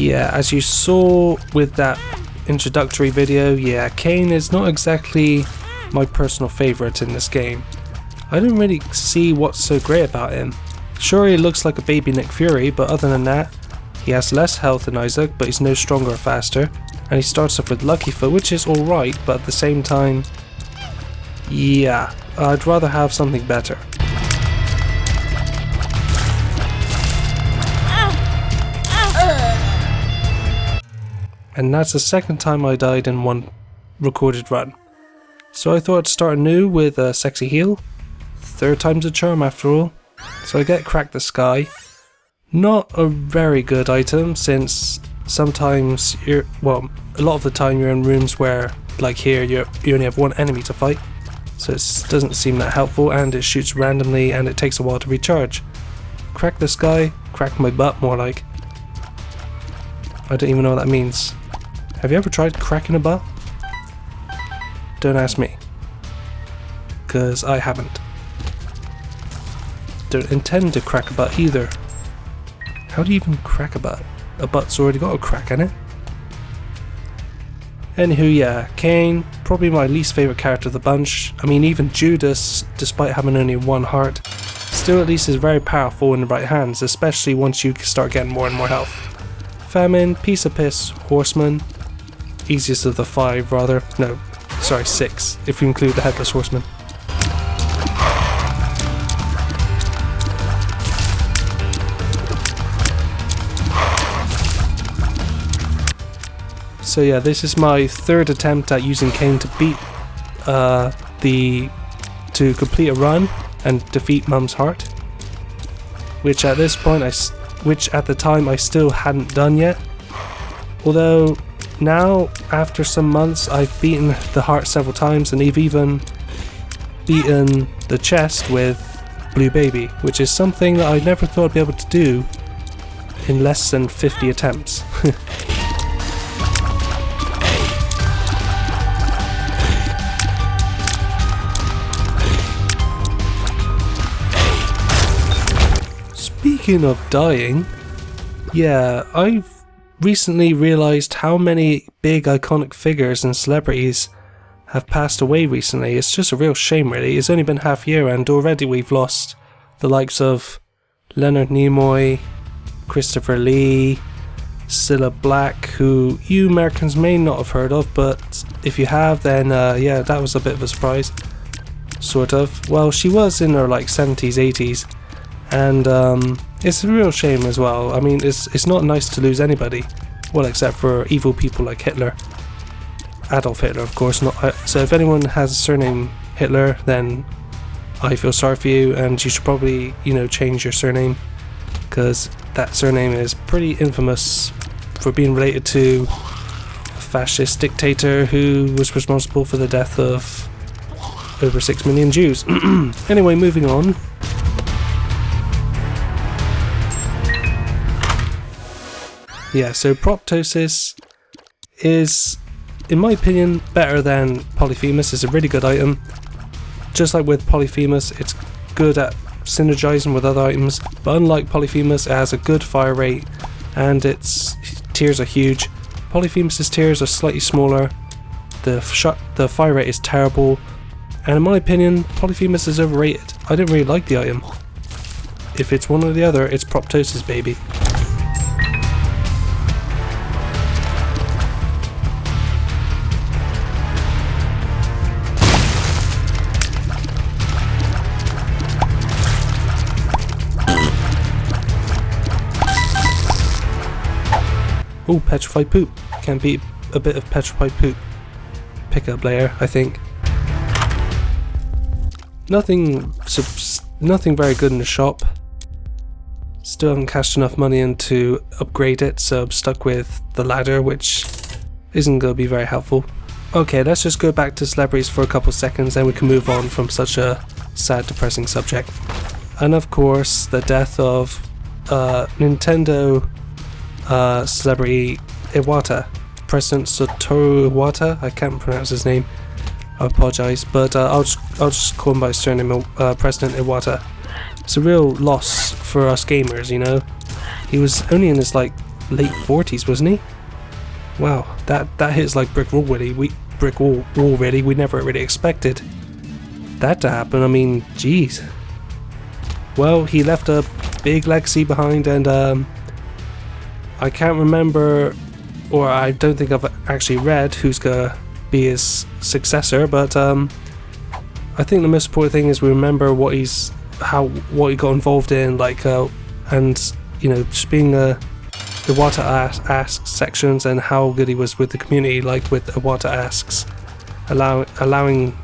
Yeah, as you saw with that introductory video, yeah, Cain is not exactly my personal favourite in this game. I don't really see what's so great about him. Sure, he looks like a baby Nick Fury, but other than that, he has less health than Isaac, but he's no stronger or faster, and he starts off with Lucky Foot, which is alright, but at the same time, yeah, I'd rather have something better. And that's the second time I died in one recorded run. So I thought I'd start anew with a sexy heal. Third time's a charm after all. So I get Crack the Sky. Not a very good item, since sometimes a lot of the time you're in rooms where, like here, you only have one enemy to fight. So it doesn't seem that helpful, and it shoots randomly and it takes a while to recharge. Crack the Sky, crack my butt more like. I don't even know what that means. Have you ever tried cracking a butt? Don't ask me, cause I haven't. Don't intend to crack a butt either. How do you even crack a butt? A butt's already got a crack in it. Anywho, yeah, Cain, probably my least favourite character of the bunch. I mean, even Judas, despite having only one heart, still at least is very powerful in the right hands, especially once you start getting more and more health. Famine, Piece of Piss, Horseman, easiest of the 5 rather, no, sorry 6 if you include the Headless Horseman. So yeah, this is my third attempt at using Cain to beat to complete a run and defeat Mum's Heart, which at this point which at the time I still hadn't done yet. Although now, after some months, I've beaten the heart several times, and I've even beaten the chest with Blue Baby, which is something that I never thought I'd be able to do in less than 50 attempts. Speaking of dying, yeah, I've recently realised how many big iconic figures and celebrities have passed away recently. It's just a real shame really. It's only been half a year and already we've lost the likes of Leonard Nimoy, Christopher Lee, Cilla Black, who you Americans may not have heard of, but if you have, then yeah, that was a bit of a surprise. Sort of. Well, she was in her like 70s, 80s, and it's a real shame as well. I mean, it's not nice to lose anybody, well, except for evil people like Hitler. Adolf Hitler, of course. So if anyone has a surname Hitler, then I feel sorry for you, and you should probably, change your surname, because that surname is pretty infamous for being related to a fascist dictator who was responsible for the death of over 6 million Jews. Anyway, moving on. Yeah, so Proptosis is, in my opinion, better than Polyphemus. It's a really good item. Just like with Polyphemus, it's good at synergizing with other items, but unlike Polyphemus, it has a good fire rate and its tears are huge. Polyphemus's tears are slightly smaller, the fire rate is terrible, and in my opinion, Polyphemus is overrated. I don't really like the item. If it's one or the other, it's Proptosis, baby. Oh, Petrified Poop. Can't beat a bit of Petrified Poop. Pickup layer, I think. Nothing very good in the shop. Still haven't cashed enough money in to upgrade it, so I'm stuck with the ladder, which isn't going to be very helpful. Okay, let's just go back to celebrities for a couple seconds, and we can move on from such a sad, depressing subject. And of course, the death of Nintendo celebrity Iwata, President Satoru Iwata. I can't pronounce his name, I apologise, but I'll just call him by his surname, President Iwata. It's a real loss for us gamers, He was only in his late late 40s, wasn't he? Wow, that hits like brick wall really. We never really expected that to happen. I mean, jeez. Well, he left a big legacy behind, and I can't remember, or I don't think I've actually read who's gonna be his successor, but I think the most important thing is we remember what he got involved in, like and you know, just being the What Asks sections, and how good he was with the community, like with the What Asks, allowing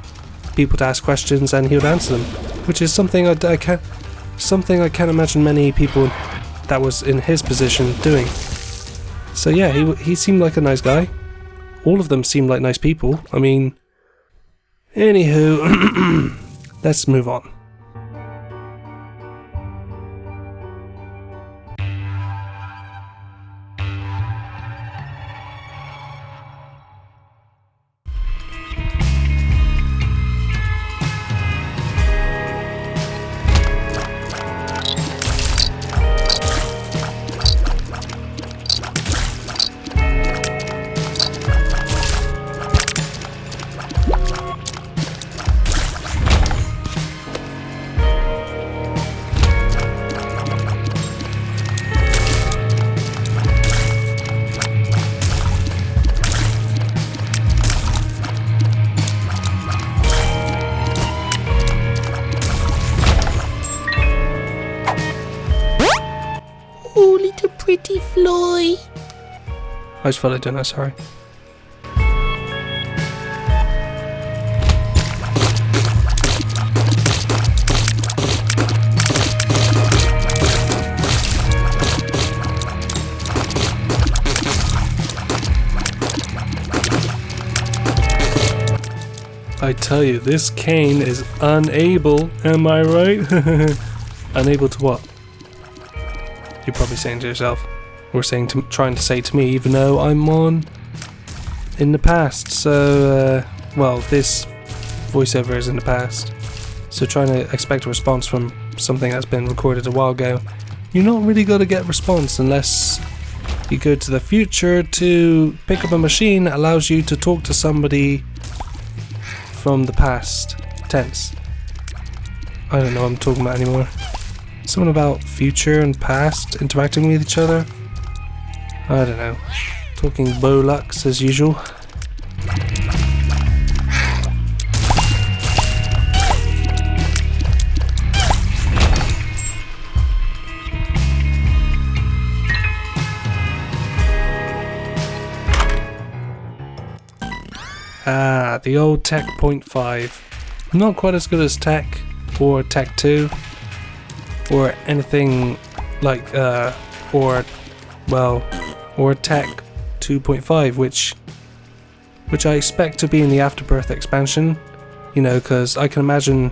people to ask questions and he would answer them, which is something I can't imagine many people that was in his position doing. So yeah, he seemed like a nice guy. All of them seemed like nice people. I mean, anywho, let's move on. Pretty floi. I just felt like doing that, sorry. I tell you, this Cain is unable, am I right? Unable to what? You're probably saying to yourself, or trying to say to me, even though I'm on in the past. So, well, this voiceover is in the past. So trying to expect a response from something that's been recorded a while ago, you're not really going to get a response unless you go to the future to pick up a machine that allows you to talk to somebody from the past tense. I don't know what I'm talking about anymore. Something about future and past interacting with each other. I don't know. Talking Bolux as usual. Ah, the old Tech 0.5. Not quite as good as Tech or Tech 2. Or anything like, or Tech 2.5, which I expect to be in the Afterbirth expansion, you know, because I can imagine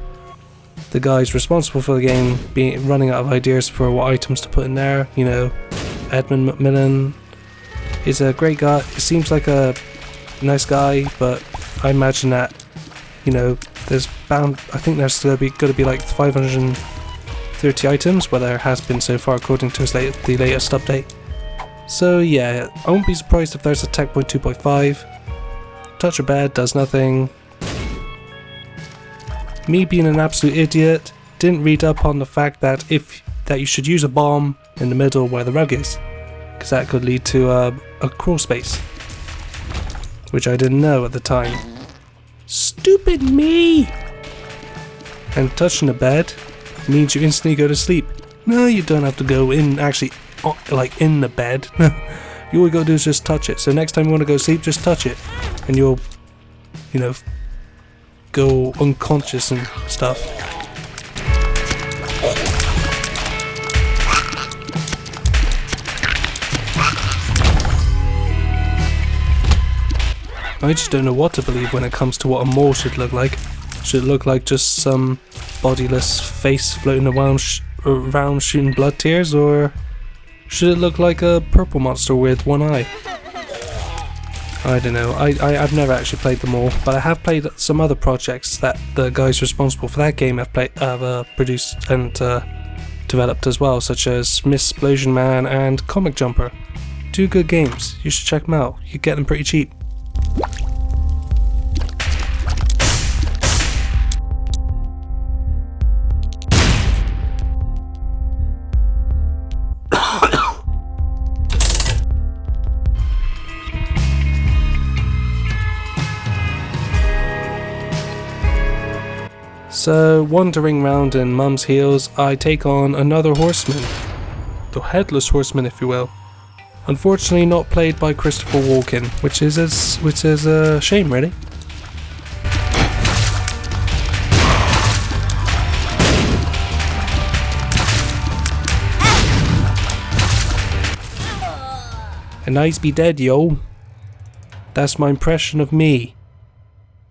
the guys responsible for the game running out of ideas for what items to put in there. You know, Edmund McMillan is a great guy. He seems like a nice guy, but I imagine that, you know, I think there's going to be like 530 items, where there has been so far according to the latest update. So yeah, I won't be surprised if there's a Tech 2.5. Touch a bed, does nothing. Me being an absolute idiot, didn't read up on the fact that you should use a bomb in the middle where the rug is, because that could lead to a crawl space, which I didn't know at the time. Stupid me! And touching the bed means you instantly go to sleep. No, you don't have to go in, actually, like in the bed. You all you gotta do is just touch it. So next time you want to go to sleep, just touch it, and you'll, you know, go unconscious and stuff. I just don't know what to believe when it comes to what a mole should look like. Should it look like just some bodiless face floating around shooting blood tears, or should it look like a purple monster with one eye? I don't know. I've never actually played them all, but I have played some other projects that the guys responsible for that game have produced and developed as well, such as Miss Explosion Man and Comic Jumper, do good games. You should check them out. You get them pretty cheap. So, wandering round in Mum's heels, I take on another horseman. The Headless Horseman, if you will. Unfortunately not played by Christopher Walken, which is a shame, really. And I's be dead, yo. That's my impression of me.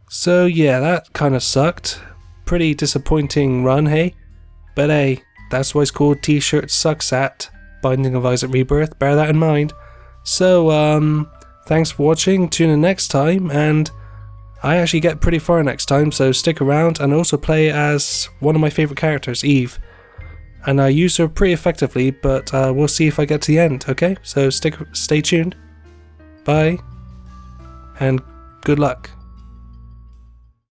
So yeah, that kinda sucked. Pretty disappointing run, hey? But hey, that's why it's called T-sHz Sucks At Binding of Isaac Rebirth, bear that in mind. So, thanks for watching, tune in next time, and I actually get pretty far next time, so stick around, and also play as one of my favourite characters, Eve. And I use her pretty effectively, but we'll see if I get to the end, okay? So stay tuned, bye, and good luck.